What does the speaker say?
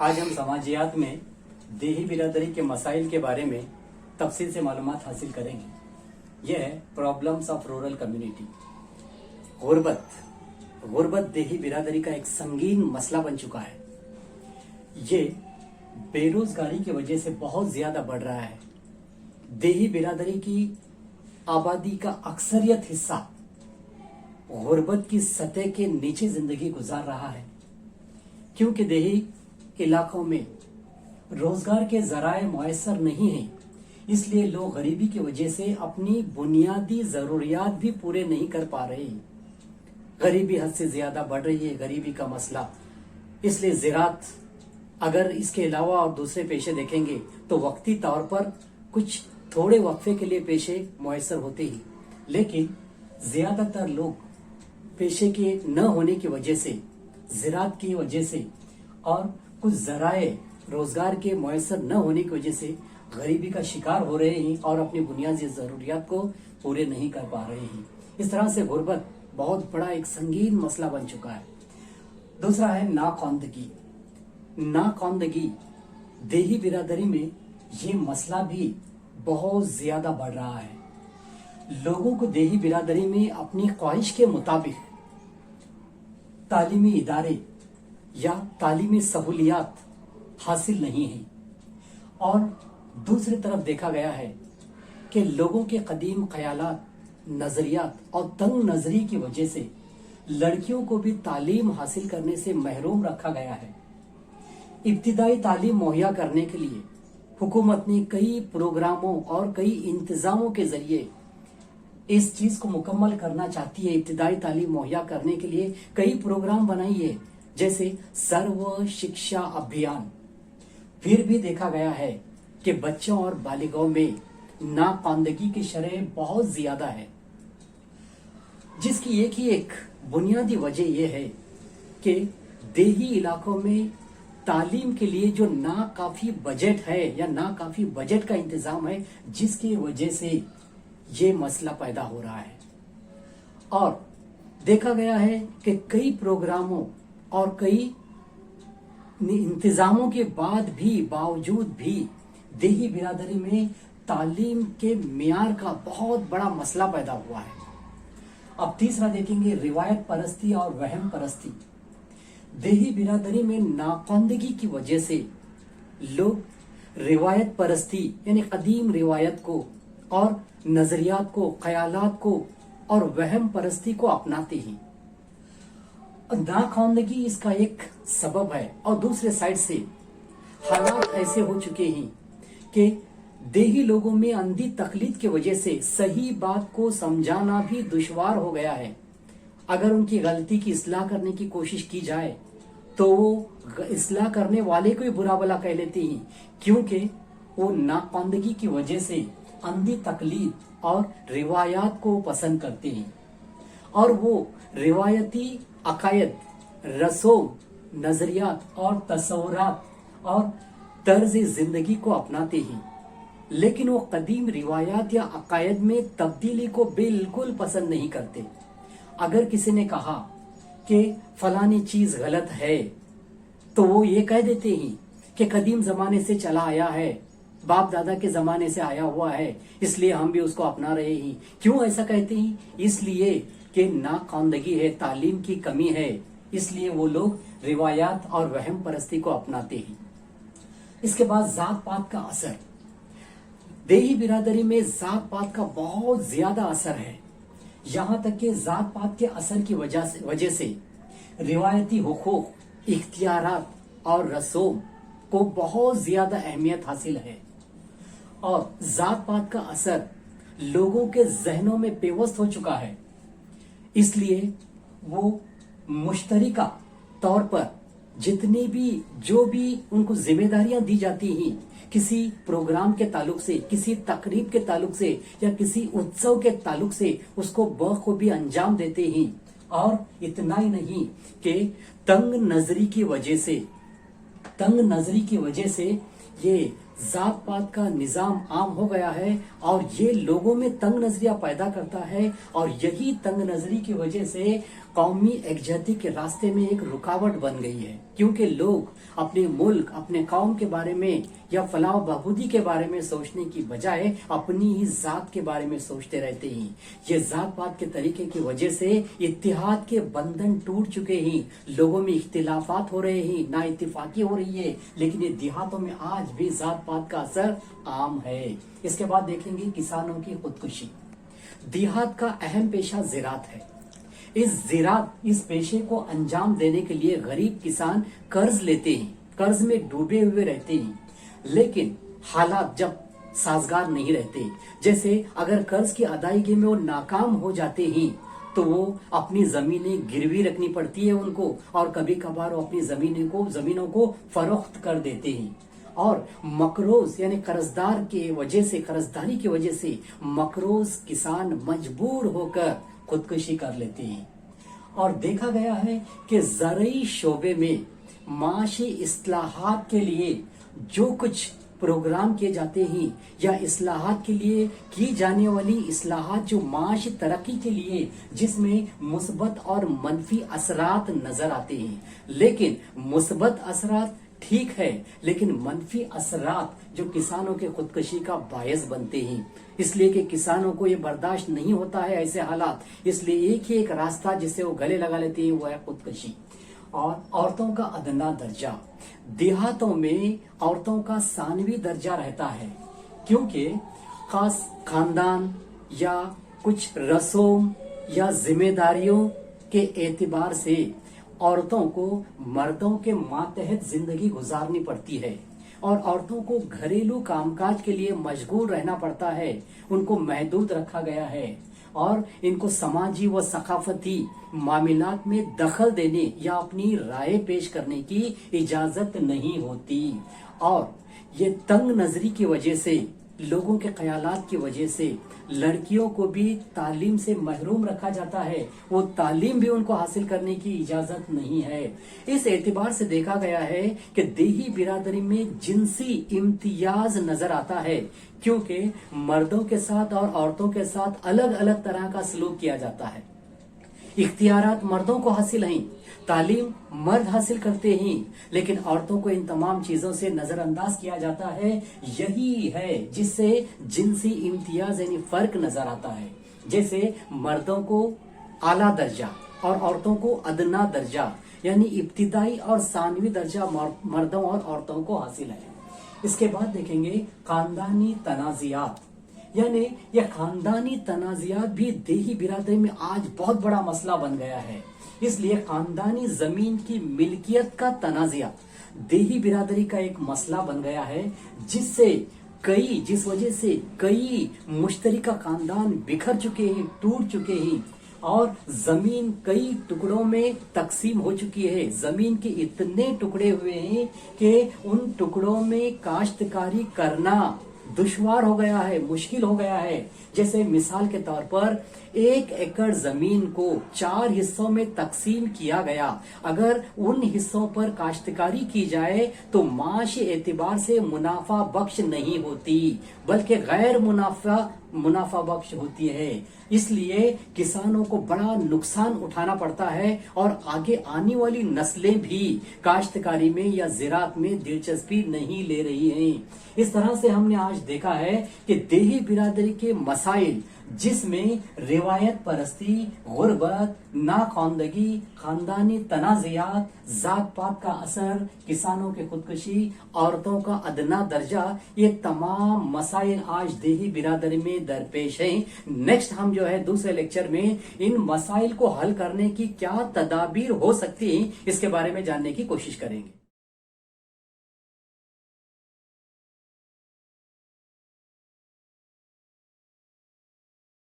आज हम समाजियात में देही बिरादरी के मसाइल के बारे में तफसील से मालूमात हासिल करेंगे। यह है प्रॉब्लम्स ऑफ रूरल कम्युनिटी। गुर्बत देही बिरादरी का एक संगीन मसला बन चुका है। ये बेरोजगारी की वजह से बहुत ज्यादा बढ़ रहा है। देही बिरादरी की आबादी का अक्सरियत हिस्सा गुर्बत की सतह के नीचे जिंदगी गुजार रहा है, क्योंकि देही इलाकों में रोजगार के जराए मुयसर नहीं हैं। इसलिए लोग गरीबी की वजह से अपनी बुनियादी जरूरियात भी पूरे नहीं कर पा रहे हैं। गरीबी हद से ज्यादा बढ़ रही है, गरीबी का मसला। इसलिए ज़राअत, अगर इसके अलावा और दूसरे पेशे देखेंगे तो वक्ती तौर पर कुछ थोड़े वक्फे के लिए पेशे मुयसर होते ही, लेकिन ज्यादातर लोग पेशे के न होने की वजह से, ज़राअत की वजह से और कुछ जराए रोजगार के मुयसर न होने की वजह से गरीबी का शिकार हो रहे हैं और अपनी बुनियादी जरूरियात को पूरे नहीं कर पा रहे हैं। इस तरह से गुर्बत बहुत बड़ा एक संगीन मसला बन चुका है। दूसरा है नाखवानदगी। देही बिरादरी में ये मसला भी बहुत ज्यादा बढ़ रहा है। लोगों को देही बिरादरी में अपनी ख्वाहिश के मुताबिक तालीमी इदारे या तालीमी सहूलियात हासिल नहीं है। और दूसरी तरफ देखा गया है कि लोगों के कदीम ख्यालात, नजरियात और तंग नजरी की वजह से लड़कियों को भी तालीम हासिल करने से महरूम रखा गया है। इब्तिदाई तालीम मुहैया करने के लिए हुकूमत ने कई प्रोग्रामों और कई इंतजामों के जरिए इस चीज को मुकम्मल करना चाहती है। इब्तिदाई तालीम मुहैया करने के लिए कई प्रोग्राम बनाई है, जैसे सर्व शिक्षा अभियान। फिर भी देखा गया है कि बच्चों और बालिगों में नाखवानदगी की शरह बहुत ज्यादा है, जिसकी एक ही एक बुनियादी वजह यह है कि देही इलाकों में तालीम के लिए जो नाकाफी बजट है या नाकाफी बजट का इंतजाम है, जिसकी वजह से ये मसला पैदा हो रहा है। और देखा गया है कि कई प्रोग्रामों और कई इंतजामों के बावजूद भी देही बिरादरी में तालीम के मियार का बहुत बड़ा मसला पैदा हुआ है। अब तीसरा देखेंगे रिवायत परस्ती और वहम परस्ती। देही बिरादरी में नाखवानदगी की वजह से लोग रिवायत परस्ती यानी कदीम रिवायत को और नजरियात को, ख्यालात को और वहम परस्ती को अपनाते हैं। नाखवानदगी इसका एक सबब है। और दूसरे साइड से हालात ऐसे हो चुके हैं कि देही लोगों में अंधी तकलीद की वजह से सही बात को समझाना भी दुश्वार हो गया है। अगर उनकी गलती की इस्लाह करने की कोशिश की जाए तो वो इस्लाह करने वाले को ही बुरा भला कह लेते हैं, क्योंकि वो नाखवानदगी की वजह से अंधी तकलीद और रिवायात को पसंद करते हैं और वो रिवायती अकायद, रसूम, नजरियात और तस्वुरात और तर्ज जिंदगी को अपनाते हैं, लेकिन वो कदीम रिवायात या अकायद में तब्दीली को बिल्कुल पसंद नहीं करते। अगर किसी ने कहा कि फलानी चीज गलत है तो वो ये कह देते हैं कि कदीम जमाने से चला आया है, बाप दादा के जमाने से आया हुआ है, इसलिए हम भी उसको अपना रहे हैं। क्यों ऐसा कहते हैं? इसलिए कि नाखवानदगी है, तालीम की कमी है, इसलिए वो लोग रिवायात और वहम परस्ती को अपनाते हैं। इसके बाद जात पात का असर। देही बिरादरी में जात पात का बहुत ज्यादा असर है। यहां तक कि जात पात के असर की वजह से रिवायती हुकूक, इख्तियारात और रसूम को बहुत ज्यादा अहमियत हासिल है। और जात पात का असर लोगों के जहनों में पेवस्त हो चुका है, इसलिए वो मुश्तरिका तौर पर जितनी भी जो भी उनको जिम्मेदारियां दी जाती हैं, किसी प्रोग्राम के ताल्लुक से, किसी तकरीब के ताल्लुक से या किसी उत्सव के ताल्लुक से उसको बखूबी अंजाम देते हैं। और इतना ही नहीं कि तंग नजरी की वजह से ये ذات پات کا نظام عام ہو گیا ہے اور یہ لوگوں میں تنگ نظریہ پیدا کرتا ہے، اور یہی تنگ نظری کی وجہ سے قومی یکجہتی کے راستے میں ایک رکاوٹ بن گئی ہے، کیونکہ لوگ اپنے ملک، اپنے قوم کے بارے میں یا فلاح و بہبودی کے بارے میں سوچنے کی بجائے اپنی ہی ذات کے بارے میں سوچتے رہتے ہیں۔ یہ ذات پات کے طریقے کی وجہ سے اتحاد کے بندھن ٹوٹ چکے ہیں، لوگوں میں اختلافات ہو رہے ہیں، نا اتفاقی ہو رہی ہے، لیکن یہ دیہاتوں میں آج بھی ذات پات کا اثر عام ہے۔ اس کے بعد دیکھیں گے کسانوں کی خودکشی۔ دیہات کا اہم پیشہ زراعت ہے۔ اس پیشے کو انجام دینے کے لیے غریب کسان قرض لیتے ہیں، قرض میں ڈوبے ہوئے رہتے ہیں، لیکن حالات جب سازگار نہیں رہتے، جیسے اگر قرض کی ادائیگی میں وہ ناکام ہو جاتے ہیں تو وہ اپنی زمینیں گروی رکھنی پڑتی ہے ان کو، اور کبھی کبھار وہ اپنی زمینوں کو فروخت کر دیتے ہیں، اور مقروض یعنی قرضداری کی وجہ سے مقروض کسان مجبور ہو کر خودکشی کر لیتے ہیں۔ اور دیکھا گیا ہے کہ زرعی شعبے میں معاشی اصلاحات کے لیے جو کچھ پروگرام کیے جاتے ہیں یا اصلاحات کے لیے کی جانے والی اصلاحات جو معاشی ترقی کے لیے جس میں مثبت اور منفی اثرات نظر آتے ہیں، لیکن مثبت اثرات ٹھیک ہے، لیکن منفی اثرات جو کسانوں کے خودکشی کا باعث بنتے ہیں، اس لیے کہ کسانوں کو یہ برداشت نہیں ہوتا ہے ایسے حالات، اس لیے ایک راستہ جسے وہ گلے لگا لیتے ہیں وہ ہے خودکشی۔ اور عورتوں کا ادنا درجہ، دیہاتوں میں عورتوں کا ثانوی درجہ رہتا ہے، کیونکہ خاص خاندان یا کچھ رسوم یا ذمہ داریوں کے اعتبار سے عورتوں کو مردوں کے ماتحت زندگی گزارنی پڑتی ہے، اور عورتوں کو گھریلو کام کاج کے لیے مشغول رہنا پڑتا ہے، ان کو محدود رکھا گیا ہے، اور ان کو سماجی و ثقافتی معاملات میں دخل دینے یا اپنی رائے پیش کرنے کی اجازت نہیں ہوتی۔ اور یہ تنگ نظری کی وجہ سے، لوگوں کے خیالات کی وجہ سے لڑکیوں کو بھی تعلیم سے محروم رکھا جاتا ہے، وہ تعلیم بھی ان کو حاصل کرنے کی اجازت نہیں ہے۔ اس اعتبار سے دیکھا گیا ہے کہ دیہی برادری میں جنسی امتیاز نظر آتا ہے، کیونکہ مردوں کے ساتھ اور عورتوں کے ساتھ الگ الگ طرح کا سلوک کیا جاتا ہے۔ اختیارات مردوں کو حاصل ہیں، تعلیم مرد حاصل کرتے ہیں، لیکن عورتوں کو ان تمام چیزوں سے نظر انداز کیا جاتا ہے۔ یہی ہے جس سے جنسی امتیاز یعنی فرق نظر آتا ہے، جیسے مردوں کو اعلیٰ درجہ اور عورتوں کو ادنا درجہ، یعنی ابتدائی اور ثانوی درجہ مردوں اور عورتوں کو حاصل ہے۔ اس کے بعد دیکھیں گے خاندانی تنازعات، یعنی یہ خاندانی تنازعات بھی دیہی برادری میں آج بہت بڑا مسئلہ بن گیا ہے۔ اس لیے خاندانی زمین کی ملکیت کا تنازع دیہی برادری کا ایک مسئلہ بن گیا ہے، جس وجہ سے کئی مشترکہ خاندان بکھر چکے ہیں، ٹوٹ چکے ہیں، اور زمین کئی ٹکڑوں میں تقسیم ہو چکی ہے۔ زمین کے اتنے ٹکڑے ہوئے ہیں کہ ان ٹکڑوں میں کاشتکاری کرنا دشوار ہو گیا ہے، مشکل ہو گیا ہے۔ جیسے مثال کے طور پر 1 ایکڑ زمین کو 4 حصوں میں تقسیم کیا گیا، اگر ان حصوں پر کاشتکاری کی جائے تو معاشی اعتبار سے منافع بخش نہیں ہوتی، بلکہ غیر منافع بخش ہوتی ہے۔ اس لیے کسانوں کو بڑا نقصان اٹھانا پڑتا ہے، اور آگے آنے والی نسلیں بھی کاشتکاری میں یا زراعت میں دلچسپی نہیں لے رہی ہیں۔ اس طرح سے ہم نے آج دیکھا ہے کہ دیہی برادری کے مسائل، جس میں روایت پرستی، غربت، ناخواندگی، خاندانی تنازعات، ذات پات کا اثر، کسانوں کی خودکشی، عورتوں کا ادنا درجہ، یہ تمام مسائل آج دیہی برادری میں درپیش ہیں۔ نیکسٹ ہم جو ہے دوسرے لیکچر میں ان مسائل کو حل کرنے کی کیا تدابیر ہو سکتی ہیں، اس کے بارے میں جاننے کی کوشش کریں گے۔